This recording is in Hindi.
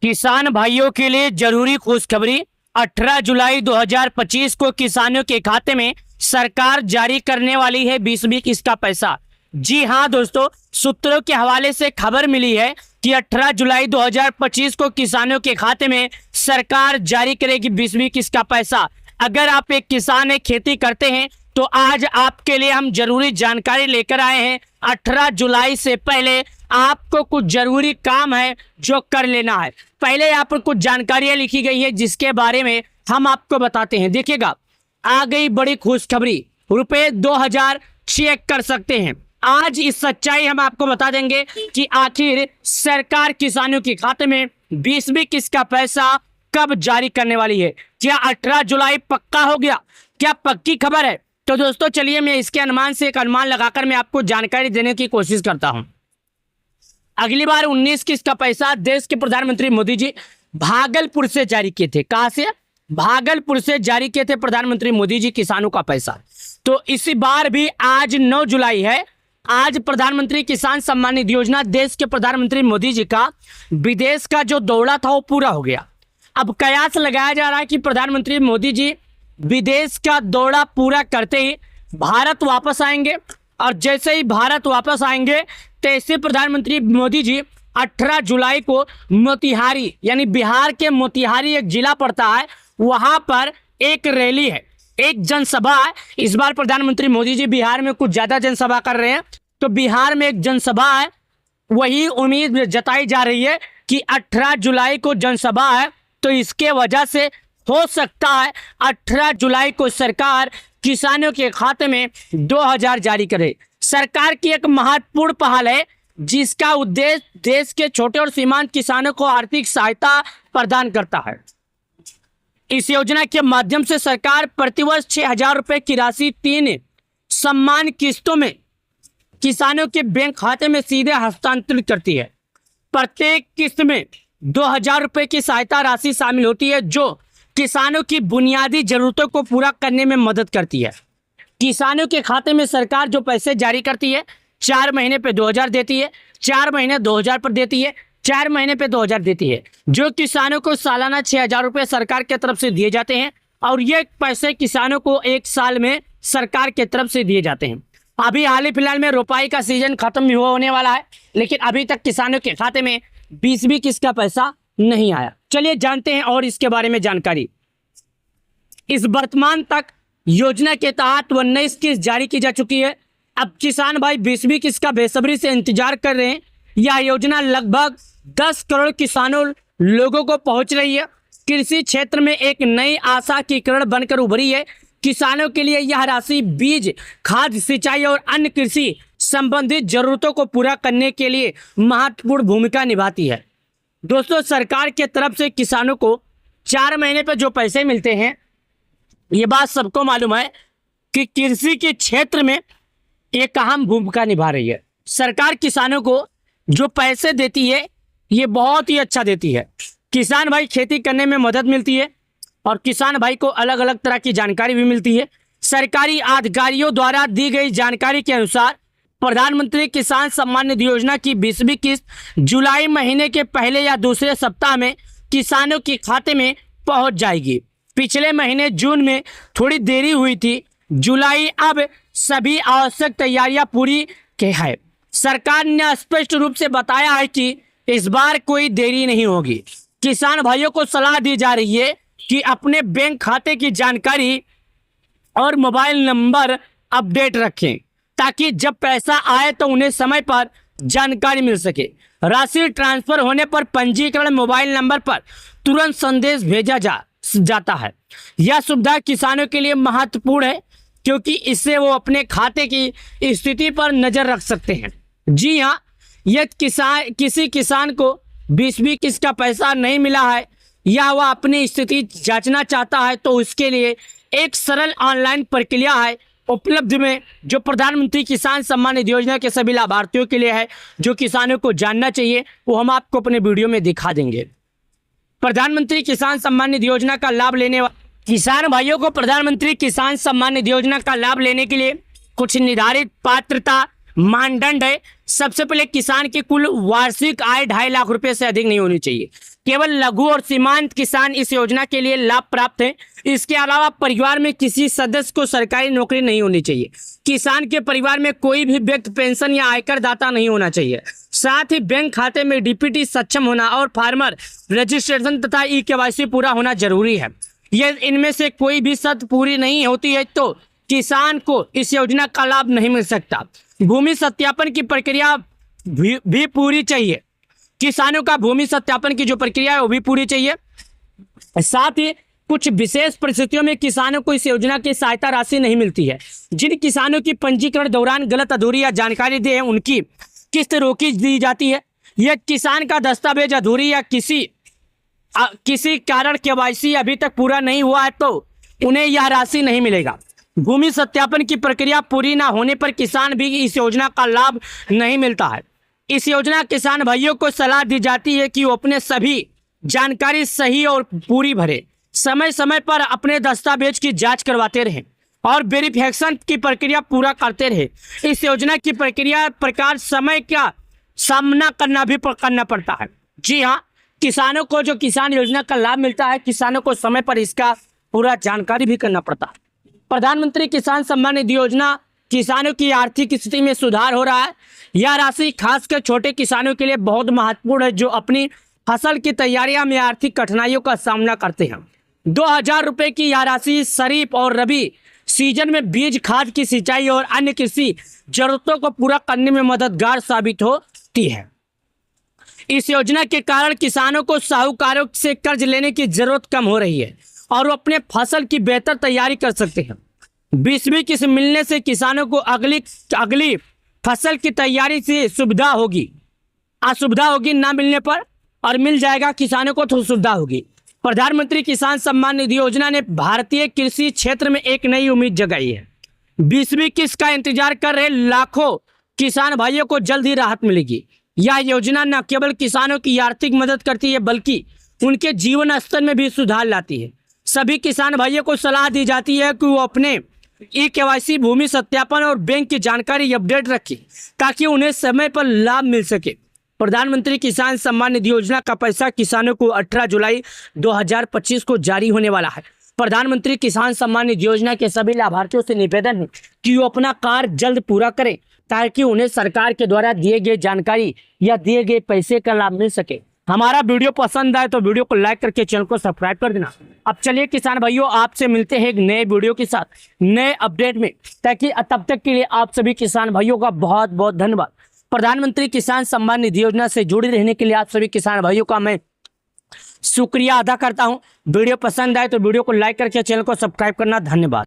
किसान भाइयों के लिए जरूरी खुशखबरी। 18 जुलाई 2025 को किसानों के खाते में सरकार जारी करने वाली है 20वीं किस्त का पैसा। जी हां दोस्तों, सूत्रों के हवाले से खबर मिली है कि 18 जुलाई 2025 को किसानों के खाते में सरकार जारी करेगी 20वीं किस्त का पैसा। अगर आप एक किसान है, खेती करते हैं, तो आज आपके लिए हम जरूरी जानकारी लेकर आए हैं। 18 जुलाई से पहले आपको कुछ जरूरी काम है जो कर लेना है। पहले यहाँ पर कुछ जानकारियां लिखी गई है जिसके बारे में हम आपको बताते हैं। देखिएगा, आ गई बड़ी खुशखबरी, रुपए 2000 चेक कर सकते हैं। आज इस सच्चाई हम आपको बता देंगे कि आखिर सरकार किसानों के खाते में 20वीं किस्त का पैसा कब जारी करने वाली है। क्या 18 जुलाई पक्का हो गया? क्या पक्की खबर है? तो दोस्तों चलिए मैं इसके अनुमान से एक अनुमान लगाकर मैं आपको जानकारी देने की कोशिश करता हूं। अगली बार 19 किस्त का पैसा देश के प्रधानमंत्री मोदी जी भागलपुर से जारी किए थे। कहां से? भागलपुर से जारी किए थे प्रधानमंत्री मोदी जी किसानों का पैसा। तो इसी बार भी आज 9 जुलाई है, आज प्रधानमंत्री किसान सम्मान निधि योजना, देश के प्रधानमंत्री मोदी जी का विदेश का जो दौरा था वो पूरा हो गया। अब कयास लगाया जा रहा है कि प्रधानमंत्री मोदी जी विदेश का दौरा पूरा करते ही भारत वापस आएंगे, और जैसे ही भारत वापस आएंगे तैसे प्रधानमंत्री मोदी जी 18 जुलाई को मोतिहारी, यानी बिहार के मोतिहारी एक जिला पड़ता है, वहां पर एक रैली है, एक जनसभा है। इस बार प्रधानमंत्री मोदी जी बिहार में कुछ ज्यादा जनसभा कर रहे हैं, तो बिहार में एक जनसभा है। वही उम्मीद जताई जा रही है कि 18 जुलाई को जनसभा है, तो इसके वजह से हो सकता है 18 जुलाई को सरकार किसानों के खाते में 2000 जारी करे। सरकार की एक महत्वपूर्ण पहल है जिसका उद्देश्य देश के छोटे और सीमांत किसानों को आर्थिक सहायता प्रदान करता है। इस योजना के माध्यम से सरकार प्रतिवर्ष 6000 रुपए की राशि 3 सम्मान किस्तों में किसानों के बैंक खाते में सीधे हस्तांतरित करती है। प्रत्येक किस्त में 2000 रुपए की सहायता राशि शामिल होती है जो किसानों की बुनियादी जरूरतों को पूरा करने में मदद करती है। किसानों के खाते में सरकार जो पैसे जारी करती है, 4 महीने पे 2000 देती है, 4 महीने 2000 पर देती है, 4 महीने पे 2000 देती है, जो किसानों को सालाना 6000 रुपये सरकार की तरफ से दिए जाते हैं, और ये पैसे किसानों को 1 साल में सरकार की तरफ से दिए जाते हैं। अभी हाल ही फिलहाल में रोपाई का सीजन खत्म होने वाला है, लेकिन अभी तक किसानों के खाते में 20वीं किस्त का पैसा नहीं आया। चलिए जानते हैं और इसके बारे में जानकारी। इस वर्तमान तक योजना के तहत 19 किस्त जारी की जा चुकी है। अब किसान भाई 20वीं किस्त का बेसब्री से इंतजार कर रहे हैं। यह योजना लगभग 10 करोड़ किसानों लोगों को पहुंच रही है। कृषि क्षेत्र में एक नई आशा की किरण बनकर उभरी है। किसानों के लिए यह राशि बीज, खाद, सिंचाई और अन्य कृषि संबंधित जरूरतों को पूरा करने के लिए महत्वपूर्ण भूमिका निभाती है। दोस्तों, सरकार के तरफ से किसानों को 4 महीने पर जो पैसे मिलते हैं, ये बात सबको मालूम है कि कृषि के क्षेत्र में एक अहम भूमिका निभा रही है। सरकार किसानों को जो पैसे देती है ये बहुत ही अच्छा देती है। किसान भाई खेती करने में मदद मिलती है, और किसान भाई को अलग अलग तरह की जानकारी भी मिलती है। सरकारी अधिकारियों द्वारा दी गई जानकारी के अनुसार प्रधानमंत्री किसान सम्मान निधि योजना की 20वीं किस्त जुलाई महीने के पहले या दूसरे सप्ताह में किसानों के खाते में पहुंच जाएगी। पिछले महीने जून में थोड़ी देरी हुई थी, जुलाई अब सभी आवश्यक तैयारियां पूरी की है। सरकार ने स्पष्ट रूप से बताया है कि इस बार कोई देरी नहीं होगी। किसान भाइयों को सलाह दी जा रही है कि अपने बैंक खाते की जानकारी और मोबाइल नंबर अपडेट रखें, ताकि जब पैसा आए तो उन्हें समय पर जानकारी मिल सके। राशि ट्रांसफर होने पर पंजीकरण मोबाइल नंबर पर तुरंत संदेश भेजा जाता है। यह सुविधा किसानों के लिए महत्वपूर्ण है क्योंकि इससे वो अपने खाते की स्थिति पर नजर रख सकते हैं। जी हाँ, यदि किसी किसान को 20वीं किस्त का पैसा नहीं मिला है या वह अपनी स्थिति जांचना चाहता है, तो उसके लिए एक सरल ऑनलाइन प्रक्रिया है उपलब्ध में, जो प्रधानमंत्री किसान सम्मान निधि योजना के सभी लाभार्थियों के लिए है। जो किसानों को जानना चाहिए वो हम आपको अपने वीडियो में दिखा देंगे। प्रधानमंत्री किसान सम्मान निधि योजना का लाभ लेने किसान भाइयों को प्रधानमंत्री किसान सम्मान निधि योजना का लाभ लेने के लिए कुछ निर्धारित पात्रता मानदंड है। सबसे पहले किसान की कुल वार्षिक आय 2.5 लाख रुपए से अधिक नहीं होनी चाहिए। केवल लघु और सीमांत किसान इस योजना के लिए लाभ प्राप्त है। इसके अलावा परिवार में किसी सदस्य को सरकारी नौकरी नहीं होनी चाहिए। किसान के परिवार में कोई भी व्यक्ति पेंशन या आयकर दाता नहीं होना चाहिए। साथ ही बैंक खाते में डीपीटी सक्षम होना और फार्मर रजिस्ट्रेशन तथा ई-केवाईसी पूरा होना जरूरी है। यह इनमें से कोई भी शर्त पूरी नहीं होती है तो किसान को इस योजना का लाभ नहीं मिल सकता। भूमि सत्यापन की प्रक्रिया भी पूरी चाहिए। किसानों का भूमि सत्यापन की जो प्रक्रिया है वो भी पूरी चाहिए। साथ ही कुछ विशेष परिस्थितियों में किसानों को इस योजना की सहायता राशि नहीं मिलती है। जिन किसानों की पंजीकरण दौरान गलत, अधूरी या जानकारी दी है उनकी किस्त रोकी दी जाती है। यह किसान का दस्तावेज अधूरी या किसी कारण केवाईसी अभी तक पूरा नहीं हुआ है तो उन्हें यह राशि नहीं मिलेगा। भूमि सत्यापन की प्रक्रिया पूरी ना होने पर किसान भी इस योजना का लाभ नहीं मिलता है। इस योजना किसान भाइयों को सलाह दी जाती है कि वो अपने सभी जानकारी सही और पूरी भरे, समय समय पर अपने दस्तावेज की जांच करवाते रहें और वेरिफिकेशन की प्रक्रिया पूरा करते रहे। इस योजना की प्रक्रिया प्रकार समय का सामना करना पड़ता है। जी हाँ, किसानों को जो किसान योजना का लाभ मिलता है, किसानों को समय पर इसका पूरा जानकारी भी करना पड़ता है। प्रधानमंत्री किसान सम्मान निधि योजना किसानों की आर्थिक स्थिति में सुधार हो रहा है। यह राशि खासकर छोटे किसानों के लिए बहुत महत्वपूर्ण है जो अपनी फसल की तैयारियां में आर्थिक कठिनाइयों का सामना करते हैं। 2000 रुपये की यह राशि खरीफ और रबी सीजन में बीज, खाद की सिंचाई और अन्य कृषि जरूरतों को पूरा करने में मददगार साबित होती है। इस योजना के कारण किसानों को साहूकारों से कर्ज लेने की जरूरत कम हो रही है और वो अपने फसल की बेहतर तैयारी कर सकते हैं। 20वीं किस्त मिलने से किसानों को अगली फसल की तैयारी से असुविधा होगी ना मिलने पर, और मिल जाएगा किसानों को तो सुविधा होगी। प्रधानमंत्री किसान सम्मान निधि योजना ने भारतीय कृषि क्षेत्र में एक नई उम्मीद जगाई है। 20वीं किस्त का इंतजार कर रहे लाखों किसान भाइयों को जल्द ही राहत मिलेगी। यह योजना न केवल किसानों की आर्थिक मदद करती है बल्कि उनके जीवन स्तर में भी सुधार लाती है। सभी किसान भाइयों को सलाह दी जाती है कि वो अपने ई-केवाईसी, भूमि सत्यापन और बैंक की जानकारी अपडेट रखें ताकि उन्हें समय पर लाभ मिल सके। प्रधानमंत्री किसान सम्मान निधि योजना का पैसा किसानों को 18 जुलाई 2025 को जारी होने वाला है। प्रधानमंत्री किसान सम्मान निधि योजना के सभी लाभार्थियों से निवेदन है कि वो अपना कार्य जल्द पूरा करें ताकि उन्हें सरकार के द्वारा दिए गए जानकारी या दिए गए पैसे का लाभ मिल सके। हमारा वीडियो पसंद आए तो वीडियो को लाइक करके चैनल को सब्सक्राइब कर देना। अब चलिए किसान भाइयों, आपसे मिलते हैं एक नए वीडियो के साथ, नए अपडेट में। ताकि तब तक के लिए आप सभी किसान भाइयों का बहुत बहुत धन्यवाद। प्रधानमंत्री किसान सम्मान निधि योजना से जुड़े रहने के लिए आप सभी किसान भाइयों का मैं शुक्रिया अदा करता हूं। वीडियो पसंद आए तो वीडियो को लाइक करके चैनल को सब्सक्राइब करना। धन्यवाद।